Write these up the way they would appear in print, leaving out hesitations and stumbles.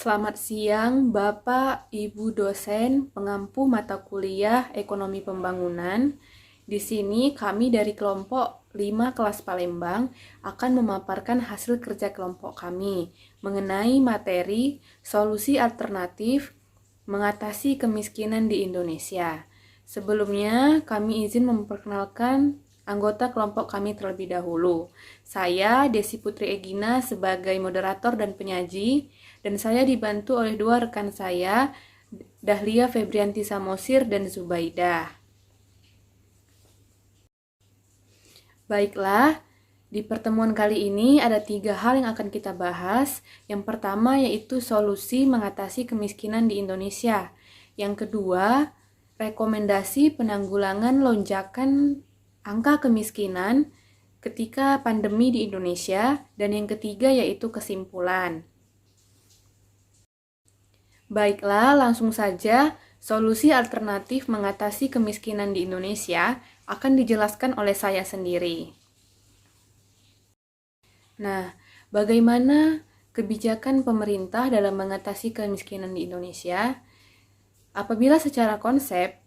Selamat siang, Bapak, Ibu dosen, pengampu mata kuliah Ekonomi Pembangunan. Di sini kami dari kelompok 5 kelas Palembang akan memaparkan hasil kerja kelompok kami mengenai materi solusi alternatif mengatasi kemiskinan di Indonesia. Sebelumnya, kami izin memperkenalkan anggota kelompok kami terlebih dahulu. Saya, Desi Putri Egina, sebagai moderator dan penyaji, dan saya dibantu oleh dua rekan saya, Dahlia Febrianti Samosir dan Zubaidah. Baiklah, di pertemuan kali ini ada 3 hal yang akan kita bahas. Yang pertama yaitu solusi mengatasi kemiskinan di Indonesia. Yang kedua, rekomendasi penanggulangan lonjakan angka kemiskinan ketika pandemi di Indonesia. Dan yang ketiga yaitu kesimpulan. Baiklah, langsung saja, solusi alternatif mengatasi kemiskinan di Indonesia akan dijelaskan oleh saya sendiri. Nah, bagaimana kebijakan pemerintah dalam mengatasi kemiskinan di Indonesia? Apabila secara konsep,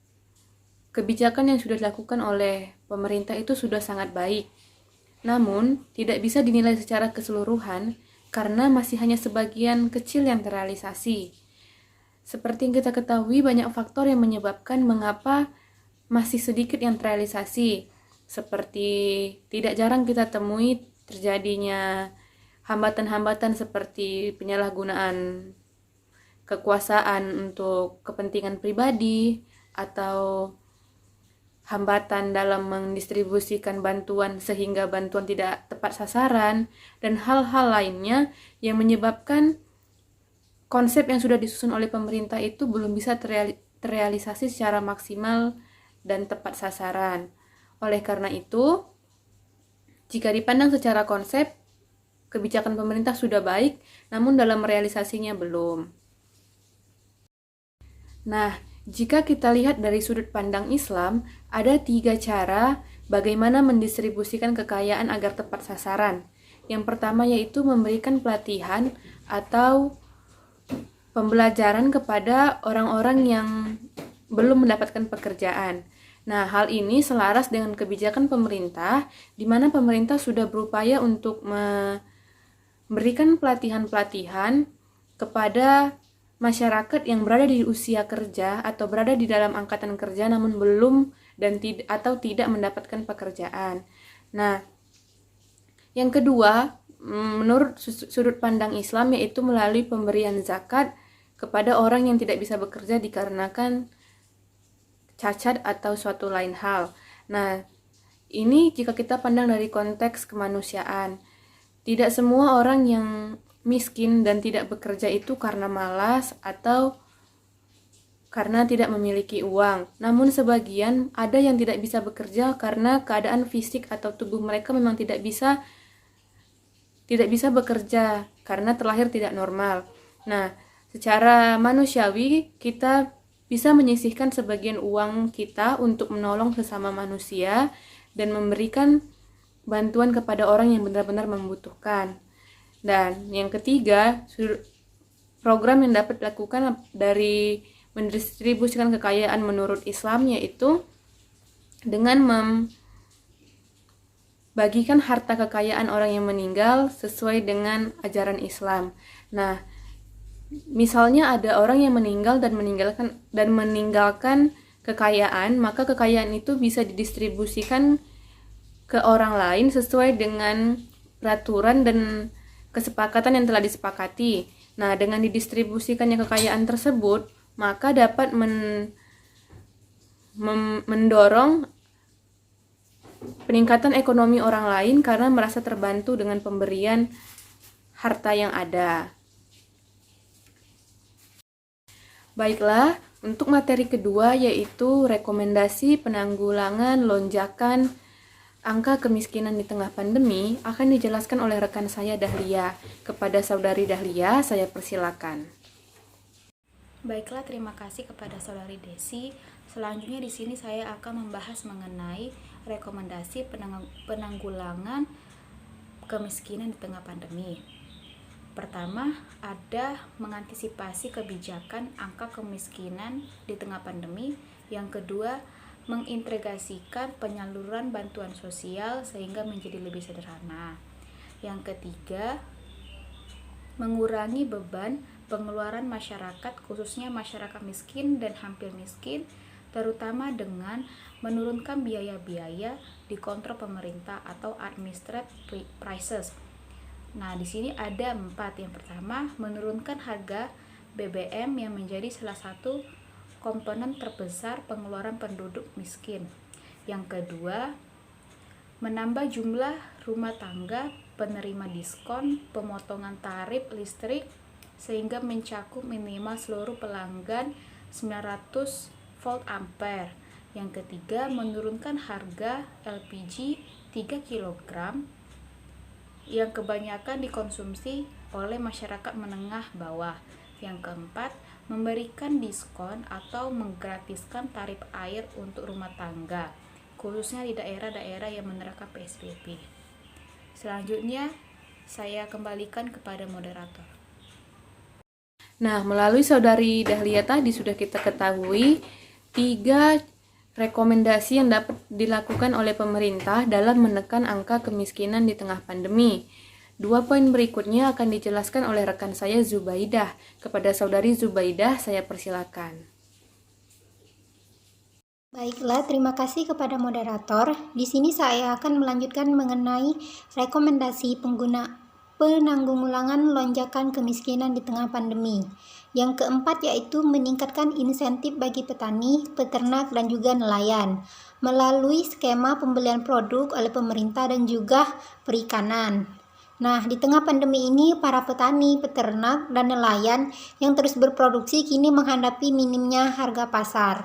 kebijakan yang sudah dilakukan oleh pemerintah itu sudah sangat baik. Namun, tidak bisa dinilai secara keseluruhan karena masih hanya sebagian kecil yang terrealisasi. Seperti yang kita ketahui, banyak faktor yang menyebabkan mengapa masih sedikit yang terrealisasi. Seperti tidak jarang kita temui terjadinya hambatan-hambatan seperti penyalahgunaan kekuasaan untuk kepentingan pribadi atau hambatan dalam mendistribusikan bantuan sehingga bantuan tidak tepat sasaran dan hal-hal lainnya yang menyebabkan konsep yang sudah disusun oleh pemerintah itu belum bisa terrealisasi secara maksimal dan tepat sasaran. Oleh karena itu, jika dipandang secara konsep, kebijakan pemerintah sudah baik, namun dalam realisasinya belum. Nah, jika kita lihat dari sudut pandang Islam, ada 3 cara bagaimana mendistribusikan kekayaan agar tepat sasaran. Yang pertama yaitu memberikan pelatihan atau pembelajaran kepada orang-orang yang belum mendapatkan pekerjaan. Nah, hal ini selaras dengan kebijakan pemerintah, di mana pemerintah sudah berupaya untuk memberikan pelatihan-pelatihan kepada masyarakat yang berada di usia kerja atau berada di dalam angkatan kerja namun belum atau tidak mendapatkan pekerjaan. Nah, yang kedua, menurut sudut pandang Islam yaitu melalui pemberian zakat kepada orang yang tidak bisa bekerja dikarenakan cacat atau suatu lain hal. Nah, ini jika kita pandang dari konteks kemanusiaan. Tidak semua orang yang miskin dan tidak bekerja itu karena malas atau karena tidak memiliki uang. Namun sebagian ada yang tidak bisa bekerja karena keadaan fisik atau tubuh mereka memang tidak bisa bekerja karena terlahir tidak normal. Nah, secara manusiawi, kita bisa menyisihkan sebagian uang kita untuk menolong sesama manusia dan memberikan bantuan kepada orang yang benar-benar membutuhkan. Dan yang ketiga, program yang dapat dilakukan dari mendistribusikan kekayaan menurut Islam yaitu dengan membagikan harta kekayaan orang yang meninggal sesuai dengan ajaran Islam. Nah, misalnya ada orang yang meninggal dan meninggalkan kekayaan, maka kekayaan itu bisa didistribusikan ke orang lain sesuai dengan peraturan dan kesepakatan yang telah disepakati. Nah, dengan didistribusikannya kekayaan tersebut, maka dapat mendorong peningkatan ekonomi orang lain karena merasa terbantu dengan pemberian harta yang ada. Baiklah, untuk materi kedua yaitu rekomendasi penanggulangan lonjakan angka kemiskinan di tengah pandemi akan dijelaskan oleh rekan saya Dahlia. Kepada saudari Dahlia, saya persilakan. Baiklah, terima kasih kepada saudari Desi. Selanjutnya di sini saya akan membahas mengenai rekomendasi penanggulangan kemiskinan di tengah pandemi. pertama ada mengantisipasi kebijakan angka kemiskinan di tengah pandemi. Yang kedua, mengintegrasikan penyaluran bantuan sosial sehingga menjadi lebih sederhana. Yang ketiga, mengurangi beban pengeluaran masyarakat, khususnya masyarakat miskin dan hampir miskin, terutama dengan menurunkan biaya-biaya dikontrol pemerintah atau administrative prices. Nah, di sini ada 4. Yang pertama, menurunkan harga BBM yang menjadi salah satu komponen terbesar pengeluaran penduduk miskin. Yang kedua, menambah jumlah rumah tangga penerima diskon pemotongan tarif listrik sehingga mencakup minimal seluruh pelanggan 900 volt ampere. Yang ketiga, menurunkan harga LPG 3 kg yang kebanyakan dikonsumsi oleh masyarakat menengah bawah. Yang keempat, memberikan diskon atau menggratiskan tarif air untuk rumah tangga, khususnya di daerah-daerah yang menerapkan PSBB. Selanjutnya, saya kembalikan kepada moderator. Nah, melalui Saudari Dahlia tadi sudah kita ketahui 3 rekomendasi yang dapat dilakukan oleh pemerintah dalam menekan angka kemiskinan di tengah pandemi. 2 poin berikutnya akan dijelaskan oleh rekan saya Zubaidah. Kepada Saudari Zubaidah, saya persilakan. Baiklah, terima kasih kepada moderator. Di sini saya akan melanjutkan mengenai rekomendasi penanggulangan lonjakan kemiskinan di tengah pandemi. Yang keempat yaitu meningkatkan insentif bagi petani, peternak, dan juga nelayan melalui skema pembelian produk oleh pemerintah dan juga perikanan. Nah, di tengah pandemi ini, para petani, peternak, dan nelayan yang terus berproduksi kini menghadapi minimnya harga pasar.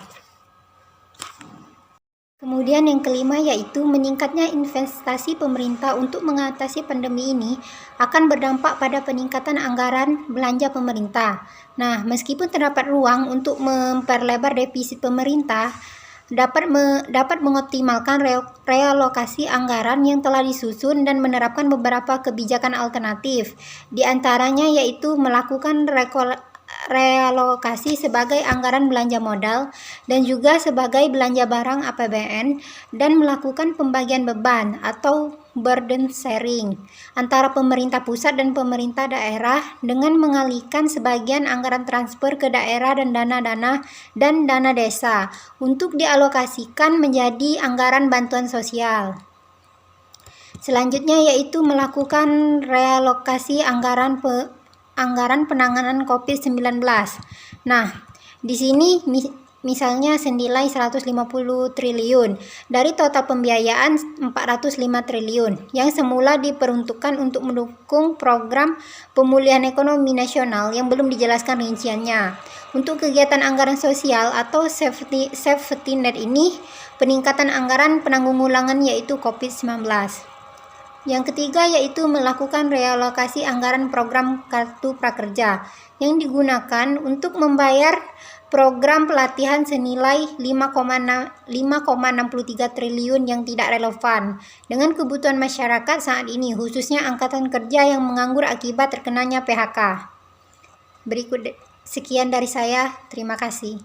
Kemudian yang kelima yaitu meningkatnya investasi pemerintah untuk mengatasi pandemi ini akan berdampak pada peningkatan anggaran belanja pemerintah. Nah, meskipun terdapat ruang untuk memperlebar defisit pemerintah, dapat mengoptimalkan realokasi anggaran yang telah disusun dan menerapkan beberapa kebijakan alternatif. Di antaranya yaitu melakukan realokasi sebagai anggaran belanja modal dan juga sebagai belanja barang APBN dan melakukan pembagian beban atau burden sharing antara pemerintah pusat dan pemerintah daerah dengan mengalihkan sebagian anggaran transfer ke daerah dan dana desa untuk dialokasikan menjadi anggaran bantuan sosial. Selanjutnya yaitu melakukan realokasi anggaran penanganan COVID-19. Nah, di sini misalnya senilai 150 triliun dari total pembiayaan 405 triliun yang semula diperuntukkan untuk mendukung program pemulihan ekonomi nasional yang belum dijelaskan rinciannya. Untuk kegiatan anggaran sosial atau safety net ini, peningkatan anggaran penanggulangan yaitu COVID-19. Yang ketiga yaitu melakukan realokasi anggaran program Kartu Prakerja yang digunakan untuk membayar program pelatihan senilai 5,63 triliun yang tidak relevan dengan kebutuhan masyarakat saat ini, khususnya angkatan kerja yang menganggur akibat terkenanya PHK. Berikut sekian dari saya, terima kasih.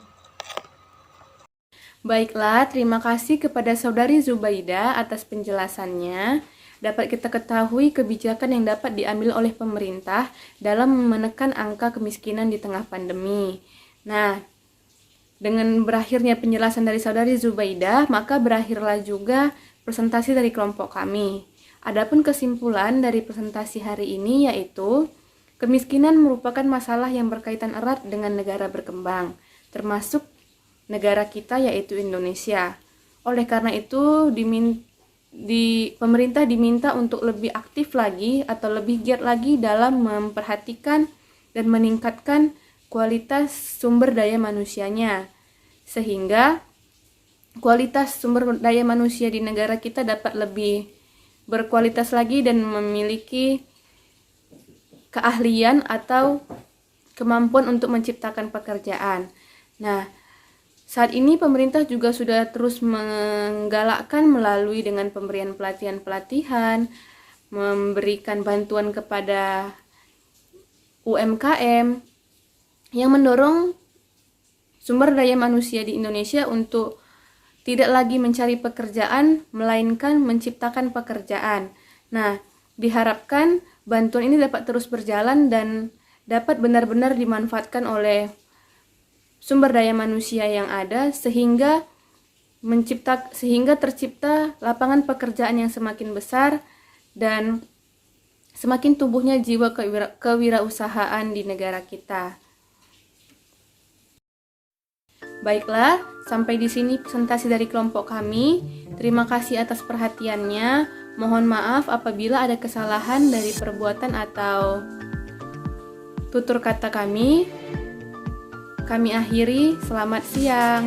Baiklah, terima kasih kepada Saudari Zubaidah atas penjelasannya. Dapat kita ketahui kebijakan yang dapat diambil oleh pemerintah dalam menekan angka kemiskinan di tengah pandemi. Nah, dengan berakhirnya penjelasan dari Saudari Zubaidah, maka berakhirlah juga presentasi dari kelompok kami. Adapun kesimpulan dari presentasi hari ini yaitu kemiskinan merupakan masalah yang berkaitan erat dengan negara berkembang, termasuk negara kita yaitu Indonesia. Oleh karena itu, pemerintah diminta untuk lebih aktif lagi atau lebih giat lagi dalam memperhatikan dan meningkatkan kualitas sumber daya manusianya, sehingga kualitas sumber daya manusia di negara kita dapat lebih berkualitas lagi dan memiliki keahlian atau kemampuan untuk menciptakan pekerjaan. Nah, saat ini pemerintah juga sudah terus menggalakkan melalui dengan pemberian pelatihan-pelatihan, memberikan bantuan kepada UMKM, yang mendorong sumber daya manusia di Indonesia untuk tidak lagi mencari pekerjaan, melainkan menciptakan pekerjaan. Nah, diharapkan bantuan ini dapat terus berjalan dan dapat benar-benar dimanfaatkan oleh sumber daya manusia yang ada sehingga tercipta lapangan pekerjaan yang semakin besar dan semakin tumbuhnya jiwa kewirausahaan di negara kita. Baiklah, sampai di sini presentasi dari kelompok kami. Terima kasih atas perhatiannya. Mohon maaf apabila ada kesalahan dari perbuatan atau tutur kata kami. Kami akhiri, selamat siang.